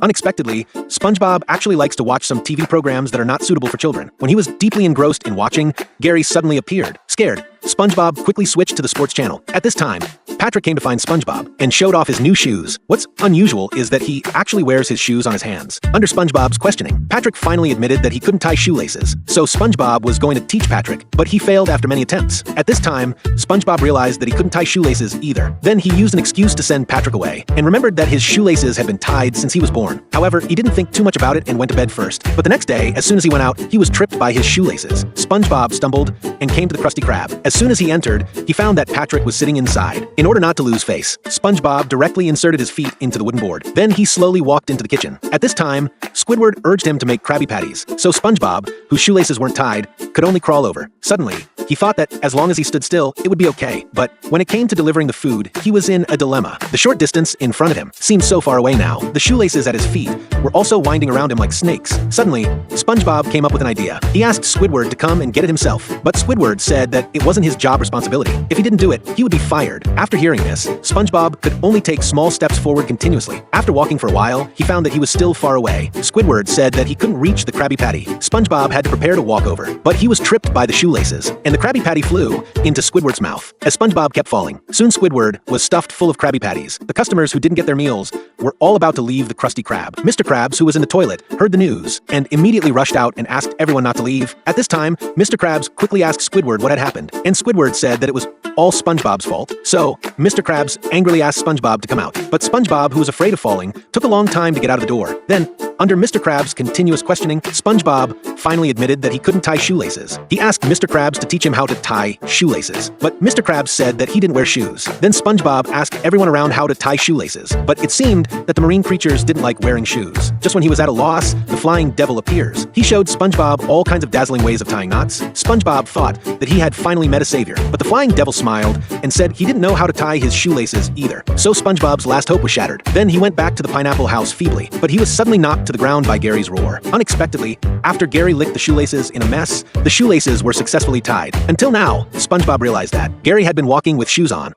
Unexpectedly, SpongeBob actually likes to watch some TV programs that are not suitable for children. When he was deeply engrossed in watching, Gary suddenly appeared. Scared, SpongeBob quickly switched to the sports channel. At this time, Patrick came to find SpongeBob and showed off his new shoes. What's unusual is that he actually wears his shoes on his hands. Under SpongeBob's questioning, Patrick finally admitted that he couldn't tie shoelaces, so SpongeBob was going to teach Patrick, but he failed after many attempts. At this time, SpongeBob realized that he couldn't tie shoelaces either. Then he used an excuse to send Patrick away, and remembered that his shoelaces had been tied since he was born. However, he didn't think too much about it and went to bed first. But the next day, as soon as he went out, he was tripped by his shoelaces. SpongeBob stumbled and came to the Krusty Krab. As soon as he entered, he found that Patrick was sitting inside. In order not to lose face, SpongeBob directly inserted his feet into the wooden board. Then he slowly walked into the kitchen. At this time, Squidward urged him to make Krabby Patties, so SpongeBob, whose shoelaces weren't tied, could only crawl over. Suddenly, he thought that as long as he stood still, it would be okay. But when it came to delivering the food, he was in a dilemma. The short distance in front of him seemed so far away now. The shoelaces at his feet were also winding around him like snakes. Suddenly, SpongeBob came up with an idea. He asked Squidward to come and get it himself, but Squidward said that it wasn't his job responsibility. If he didn't do it, he would be fired. After hearing this, SpongeBob could only take small steps forward continuously. After walking for a while, he found that he was still far away. Squidward said that he couldn't reach the Krabby Patty. SpongeBob had to prepare to walk over, but he was tripped by the shoelaces, and the Krabby Patty flew into Squidward's mouth as SpongeBob kept falling. Soon Squidward was stuffed full of Krabby Patties. The customers who didn't get their meals were all about to leave the Krusty Krab. Mr. Krabs, who was in the toilet, heard the news and immediately rushed out and asked everyone not to leave. At this time, Mr. Krabs quickly asked Squidward what had happened, and Squidward said that it was all SpongeBob's fault. So, Mr. Krabs angrily asked SpongeBob to come out. But SpongeBob, who was afraid of falling, took a long time to get out of the door. Then, under Mr. Krabs' continuous questioning, SpongeBob finally admitted that he couldn't tie shoelaces. He asked Mr. Krabs to teach him how to tie shoelaces, but Mr. Krabs said that he didn't wear shoes. Then SpongeBob asked everyone around how to tie shoelaces, but it seemed that the marine creatures didn't like wearing shoes. Just when he was at a loss, the flying devil appears. He showed SpongeBob all kinds of dazzling ways of tying knots. SpongeBob thought that he had finally met a savior, but the flying devil smiled and said he didn't know how to tie his shoelaces either. So SpongeBob's last hope was shattered. Then he went back to the pineapple house feebly, but he was suddenly knocked to the ground by Gary's roar. Unexpectedly, after Gary licked the shoelaces in a mess, the shoelaces were successfully tied. Until now, SpongeBob realized that Gary had been walking with shoes on.